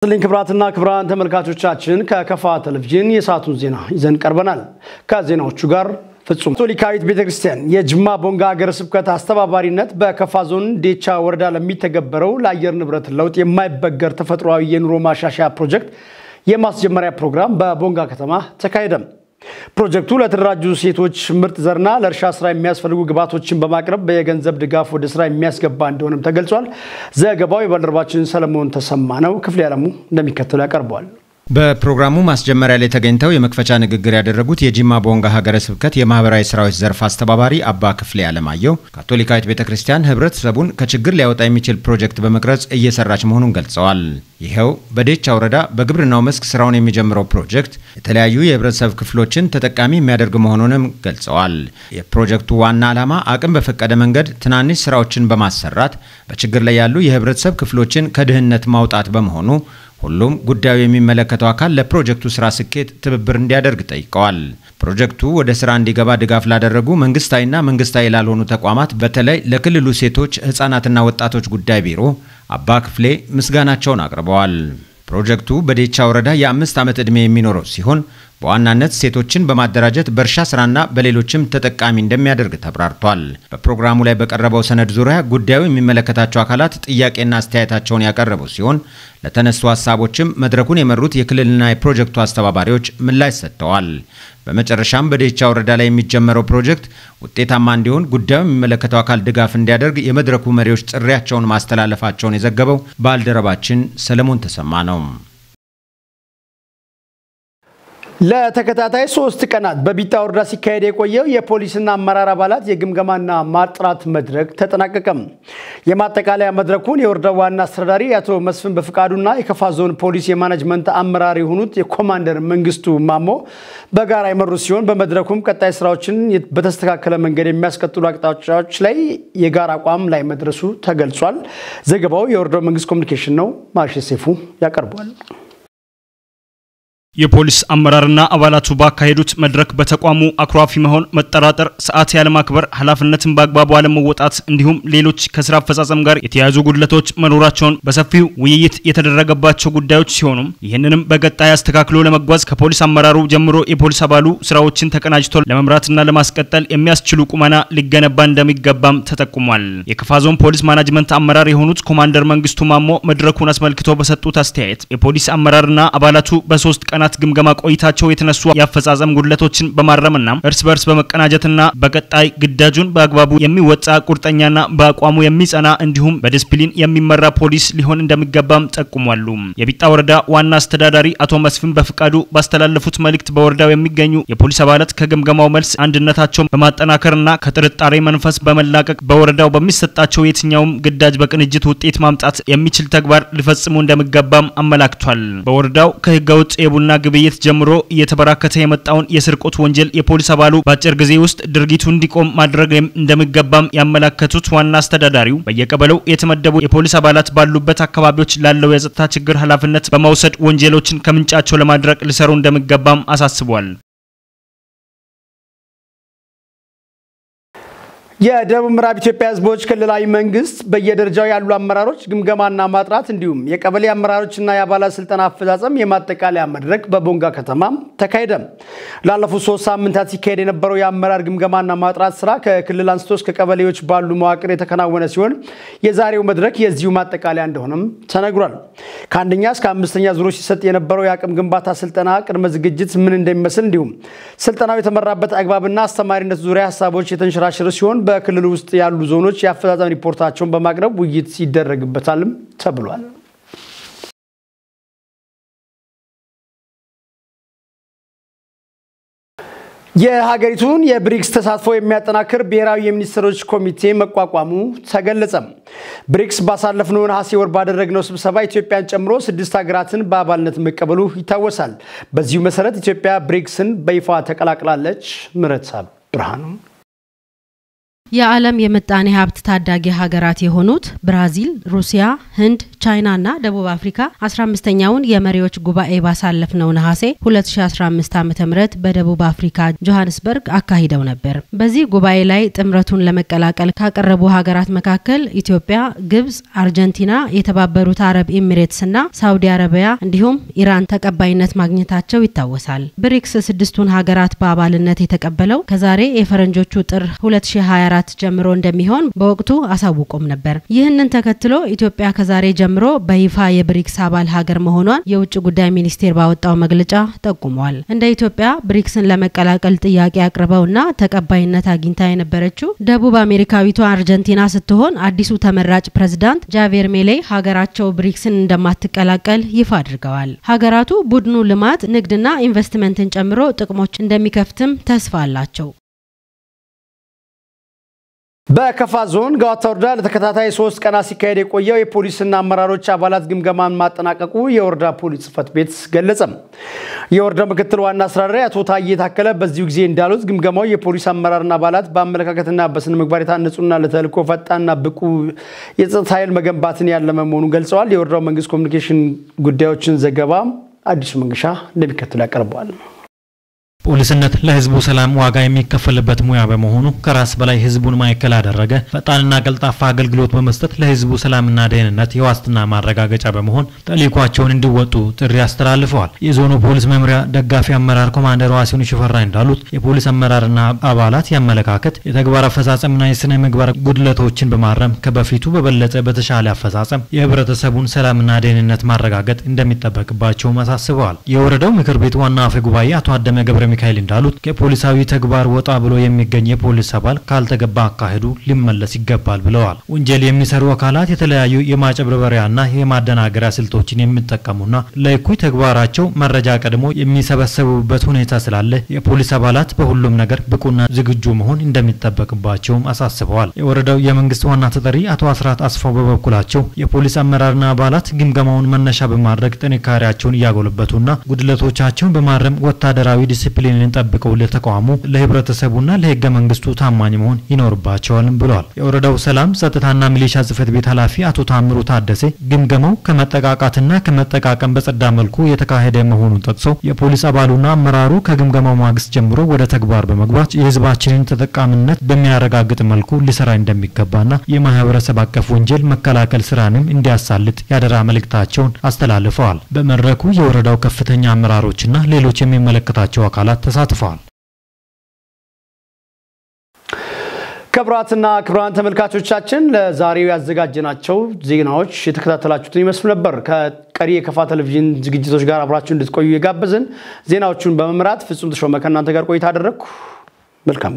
ክብራትና ክብራን ተመልካቾቻችን ከከፋ ቴሌቪዥን የሰዓቱን ዜና ይዘን ቀርበናል። ከዜናዎቹ ጋር ፍጹም ካቶሊካዊት ቤተክርስቲያን የጅማ ቦንጋ ሀገረ ስብከት አስተባባሪነት በከፋ ዞን ዴቻ ወረዳ ለሚተገበረው ለአየር ንብረት ለውጥ የማይበገር ተፈጥሯዊ የኑሮ ማሻሻያ ፕሮጀክት የማስጀመሪያ ፕሮግራም በቦንጋ ከተማ ተካሄደ። ፕሮጀክቱ ለተደራጁ ሴቶች ምርጥ ዘርና ለእርሻ ስራ የሚያስፈልጉ ግብዓቶችን በማቅረብ በየገንዘብ ድጋፍ ወደ ስራ የሚያስገባ እንደሆነም ተገልጿል። ዘገባው የባልደረባችን ሰለሞን ተሰማ ነው። ክፍሌ ዓለሙ እንደሚከተለው ያቀርባል። በፕሮግራሙ ማስጀመሪያ ላይ ተገኝተው የመክፈቻ ንግግር ያደረጉት የጂማ ቦንጋ ሀገረ ስብከት የማህበራዊ ስራዎች ዘርፍ አስተባባሪ አባ ክፍሌ ዓለማየሁ ካቶሊካዊት ቤተክርስቲያን ህብረተሰቡን ከችግር ሊያወጣ የሚችል ፕሮጀክት በመቅረጽ እየሰራች መሆኑን ገልጸዋል። ይሄው በዴቻ ወረዳ በግብርናው መስክ ስራውን የሚጀምረው ፕሮጀክት የተለያዩ የህብረተሰብ ክፍሎችን ተጠቃሚ የሚያደርግ መሆኑንም ገልጸዋል። የፕሮጀክቱ ዋና ዓላማ አቅም በፈቀደ መንገድ ትናንሽ ስራዎችን በማሰራት በችግር ላይ ያሉ የህብረተሰብ ክፍሎችን ከድህነት ማውጣት በመሆኑ ሁሉም ጉዳዩ የሚመለከተው አካል ለፕሮጀክቱ ስራ ስኬት ትብብር እንዲያደርግ ጠይቀዋል። ፕሮጀክቱ ወደ ስራ እንዲገባ ድጋፍ ላደረጉ መንግስታዊና መንግስታዊ ላልሆኑ ተቋማት በተለይ ለክልሉ ሴቶች ህፃናትና ወጣቶች ጉዳይ ቢሮ አባ ክፍሌ ምስጋናቸውን አቅርበዋል። ፕሮጀክቱ በዴቻ ወረዳ የ5 ዓመት ዕድሜ የሚኖረው ሲሆን በዋናነት ሴቶችን በማደራጀት በእርሻ ስራና በሌሎችም ተጠቃሚ እንደሚያደርግ ተብራርቷል። በፕሮግራሙ ላይ በቀረበው ሰነድ ዙሪያ ጉዳዩ የሚመለከታቸው አካላት ጥያቄና አስተያየታቸውን ያቀረቡ ሲሆን ለተነሱ ሐሳቦችም መድረኩን የመሩት የክልልና የፕሮጀክቱ አስተባባሪዎች ምላሽ ሰጥተዋል። በመጨረሻም በዴቻ ወረዳ ላይ የሚጀመረው ፕሮጀክት ውጤታማ እንዲሆን ጉዳዩ የሚመለከተው አካል ድጋፍ እንዲያደርግ የመድረኩ መሪዎች ጥሪያቸውን ማስተላለፋቸውን የዘገበው ባልደረባችን ሰለሞን ተሰማ ነው። ለተከታታይ 3 ቀናት በቢጣ ወረዳ ሲካሄድ የቆየው የፖሊስና አመራር አባላት የግምገማና ማጥራት መድረክ ተጠናቀቀም። የማጠቃለያ መድረኩን የወረዳው ዋና አስተዳዳሪ አቶ መስፍን በፍቃዱና የከፋ ዞን ፖሊስ የማኔጅመንት አመራር የሆኑት የኮማንደር መንግስቱ ማሞ በጋራ የመሩ ሲሆን በመድረኩም ቀጣይ ስራዎችን በተስተካከለ መንገድ የሚያስቀጥሉ አቅጣጫዎች ላይ የጋራ አቋም ላይ መድረሱ ተገልጿል። ዘገባው የወረዳው መንግስት ኮሙኒኬሽን ነው። ማርሸሴፉ ያቀርባል። የፖሊስ አመራርና አባላቱ ባካሄዱት መድረክ በተቋሙ አክራፊ መሆን፣ መጠራጠር፣ ሰዓት ያለማክበር፣ ኃላፊነትን በአግባቡ አለመወጣት እንዲሁም ሌሎች ከስራ አፈጻጸም ጋር የተያያዙ ጉድለቶች መኖራቸውን በሰፊው ውይይት የተደረገባቸው ጉዳዮች ሲሆኑ ይህንንም በቀጣይ አስተካክሎ ለመጓዝ ከፖሊስ አመራሩ ጀምሮ የፖሊስ አባሉ ስራዎችን ተቀናጅቶ ለመምራትና ለማስቀጠል የሚያስችሉ ቁመና ሊገነባ እንደሚገባም ተጠቁሟል። የከፋ ዞን ፖሊስ ማኔጅመንት አመራር የሆኑት ኮማንደር መንግስቱ ማሞ መድረኩን አስመልክቶ በሰጡት አስተያየት የፖሊስ አመራርና አባላቱ በ3 ቀናት ግምገማ ቆይታቸው የተነሱ ያፈጻጸም ጉድለቶችን በማረምና እርስ በርስ በመቀናጀትና በቀጣይ ግዳጁን በአግባቡ የሚወጣ ቁርጠኛና በአቋሙ የሚጸና እንዲሁም በዲስፕሊን የሚመራ ፖሊስ ሊሆን እንደሚገባም ጠቁሟል። የቢጣ ወረዳ ዋና አስተዳዳሪ አቶ መስፍን በፍቃዱ ባስተላለፉት መልእክት በወረዳው የሚገኙ የፖሊስ አባላት ከግምገማው መልስ አንድነታቸውን በማጠናከርና ከጥርጣሬ መንፈስ በመላቀቅ በወረዳው በሚሰጣቸው የትኛውም ግዳጅ በቅንጅት ውጤት ማምጣት የሚችል ተግባር ሊፈጽሙ እንደሚገባም አመላክቷል። በወረዳው ከህገወጥ የቡና ግብይት ጀምሮ እየተበራከተ የመጣውን የስርቆት ወንጀል የፖሊስ አባሉ በአጭር ጊዜ ውስጥ ድርጊቱ እንዲቆም ማድረግ እንደሚገባም ያመላከቱት ዋና አስተዳዳሪው በየቀበሌው የተመደቡ የፖሊስ አባላት ባሉበት አካባቢዎች ላለው የጸጥታ ችግር ኃላፊነት በመውሰድ ወንጀሎችን ከምንጫቸው ለማድረቅ ሊሰሩ እንደሚገባም አሳስቧል። የደቡብ ምዕራብ ኢትዮጵያ ህዝቦች ክልላዊ መንግስት በየደረጃው ያሉ አመራሮች ግምገማና ማጥራት እንዲሁም የቀበሌ አመራሮችና የአባላት ስልጠና አፈጻጸም የማጠቃለያ መድረክ በቦንጋ ከተማ ተካሄደ። ላለፉት 3 ሳምንታት ሲካሄድ የነበረው የአመራር ግምገማና ማጥራት ስራ ከክልል አንስቶ እስከ ቀበሌዎች ባሉ መዋቅር የተከናወነ ሲሆን የዛሬው መድረክ የዚሁ ማጠቃለያ እንደሆነም ተነግሯል። ከአንደኛ እስከ 5ኛ ዙሮች ሲሰጥ የነበረው የአቅም ግንባታ ስልጠና ቅድመ ዝግጅት ምን እንደሚመስል እንዲሁም ስልጠናው የተመራበት አግባብና አስተማሪነት ዙሪያ ሐሳቦች የተንሸራሸሩ ሲሆን በክልሉ ውስጥ ያሉ ዞኖች የአፈጻጸም ሪፖርታቸውን በማቅረብ ውይይት ይደረግበታልም ተብሏል። የሀገሪቱን የብሪክስ ተሳትፎ የሚያጠናክር ብሔራዊ የሚኒስትሮች ኮሚቴ መቋቋሙ ተገለጸ። ብሪክስ ባሳለፍነው ነሐሴ ወር ባደረግነው ስብሰባ ኢትዮጵያን ጨምሮ 6 ሀገራትን በአባልነት መቀበሉ ይታወሳል። በዚሁ መሰረት ኢትዮጵያ ብሪክስን በይፋ ተቀላቅላለች። ምረትሳብ ብርሃኑ የዓለም የምጣኔ ሀብት ታዳጊ ሀገራት የሆኑት ብራዚል፣ ሩሲያ፣ ህንድ፣ ቻይናና ደቡብ አፍሪካ 15ኛውን የመሪዎች ጉባኤ ባሳለፍነው ነሐሴ 2015 ዓ.ም በደቡብ አፍሪካ ጆሃንስበርግ አካሂደው ነበር። በዚህ ጉባኤ ላይ ጥምረቱን ለመቀላቀል ካቀረቡ ሀገራት መካከል ኢትዮጵያ፣ ግብጽ፣ አርጀንቲና፣ የተባበሩት አረብ ኤሚሬትስና ሳውዲ አረቢያ እንዲሁም ኢራን ተቀባይነት ማግኘታቸው ይታወሳል። ብሪክስ ስድስቱን ሀገራት በአባልነት የተቀበለው ከዛሬ የፈረንጆቹ ጥር 2024 ጀምሮ እንደሚሆን በወቅቱ አሳውቆም ነበር። ይህንን ተከትሎ ኢትዮጵያ ከዛሬ ጀምሮ በይፋ የብሪክስ አባል ሀገር መሆኗን የውጭ ጉዳይ ሚኒስቴር ባወጣው መግለጫ ጠቁሟል። እንደ ኢትዮጵያ ብሪክስን ለመቀላቀል ጥያቄ አቅርበውና ተቀባይነት አግኝታ የነበረችው ደቡብ አሜሪካዊቷ አርጀንቲና ስትሆን አዲሱ ተመራጭ ፕሬዝዳንት ጃቬር ሜሌ ሀገራቸው ብሪክስን እንደማትቀላቀል ይፋ አድርገዋል። ሀገራቱ ቡድኑ ልማት፣ ንግድና ኢንቨስትመንትን ጨምሮ ጥቅሞች እንደሚከፍትም ተስፋ አላቸው። በከፋ ዞን ጋዋታ ወረዳ ለተከታታይ 3 ቀናት ሲካሄድ የቆየው የፖሊስና አመራሮች አባላት ግምገማን ማጠናቀቁ የወረዳ ፖሊስ ጽፈት ቤት ገለጸ። የወረዳው ምክትል ዋና አስተዳዳሪ አቶ ታዬ ታከለ በዚሁ ጊዜ እንዳሉት ግምገማው የፖሊስ አመራርና አባላት በአመለካከትና በስነ ምግባር የታነጹና ለተልእኮ ፈጣንና ብቁ የጸጥታ ኃይል መገንባትን ያለመ መሆኑን ገልጸዋል። የወረዳው መንግስት ኮሚኒኬሽን ጉዳዮችን ዘገባ አዲሱ መንገሻ እንደሚከተለው ያቀርባል። ፖሊስነት ለህዝቡ ሰላም ዋጋ የሚከፈልበት ሙያ በመሆኑ ከራስ በላይ ህዝቡን ማይከል አደረገ ፈጣንና ቀልጣፋ አገልግሎት በመስጠት ለህዝቡ ሰላምና ደህንነት የዋስትና ማረጋገጫ በመሆን ተልእኮአቸውን እንዲወጡ ጥሪ አስተላልፈዋል። የዞኑ ፖሊስ መምሪያ ደጋፊ አመራር ኮማንደር ዋሲሁን ሽፈራ እንዳሉት የፖሊስ አመራርና አባላት ያመለካከት የተግባር አፈጻጸምና የስነ ምግባር ጉድለቶችን በማረም ከበፊቱ በበለጠ በተሻለ አፈጻጸም የህብረተሰቡን ሰላምና ደህንነት ማረጋገጥ እንደሚጠበቅባቸው አሳስበዋል። የወረዳው ምክር ቤት ዋና አፈ ጉባኤ አቶ አደመ ገብረ ሚካኤል እንዳሉት ከፖሊሳዊ ተግባር ወጣ ብሎ የሚገኝ የፖሊስ አባል ካልተገባ አካሄዱ ሊመለስ ይገባል ብለዋል። ወንጀል የሚሰሩ አካላት የተለያዩ የማጨብረበሪያና የማደናገሪያ ስልቶችን የሚጠቀሙና ለእኩይ ተግባራቸው መረጃ ቀድሞ የሚሰበሰቡበት ሁኔታ ስላለ የፖሊስ አባላት በሁሉም ነገር ብቁና ዝግጁ መሆን እንደሚጠበቅባቸው አሳስበዋል። የወረዳው የመንግስት ዋና ተጠሪ አቶ አስራት አስፋው በበኩላቸው የፖሊስ አመራርና አባላት ግምገማውን መነሻ በማድረግ ጥንካሬያቸውን ያጎለበቱና ጉድለቶቻቸውን በማረም ወታደራዊ ዲሲፕሊንን ጠብቀው ለተቋሙ ለህብረተሰቡና ለህገ መንግስቱ ታማኝ መሆን ይኖርባቸዋል ብለዋል። የወረዳው ሰላም ጸጥታና ሚሊሻ ጽፈት ቤት ኃላፊ አቶ ታምሩ ታደሰ ግምገማው ከመጠቃቃትና ከመጠቃቀም በጸዳ መልኩ የተካሄደ መሆኑን ጠቅሰው የፖሊስ አባሉና አመራሩ ከግምገማው ማግስት ጀምሮ ወደ ተግባር በመግባት የህዝባችንን ተጠቃሚነት በሚያረጋግጥ መልኩ ሊሰራ እንደሚገባና የማህበረሰብ አቀፍ ወንጀል መከላከል ስራንም እንዲያሳልጥ ያደራ መልእክታቸውን አስተላልፈዋል። በመድረኩ የወረዳው ከፍተኛ አመራሮችና ሌሎች የሚመለከታቸው አካላት ተሳትፈዋል። ክቡራትና ክቡራን ተመልካቾቻችን ለዛሬው ያዘጋጀናቸው ዜናዎች የተከታተላችሁትን ይመስሉ ነበር። ከቀሪ የከፋ ቴሌቪዥን ዝግጅቶች ጋር አብራችሁ እንድትቆዩ የጋበዝን ዜናዎቹን በመምራት ፍጹም ተሾመ ከእናንተ ጋር ቆይታ አደረግኩ። መልካም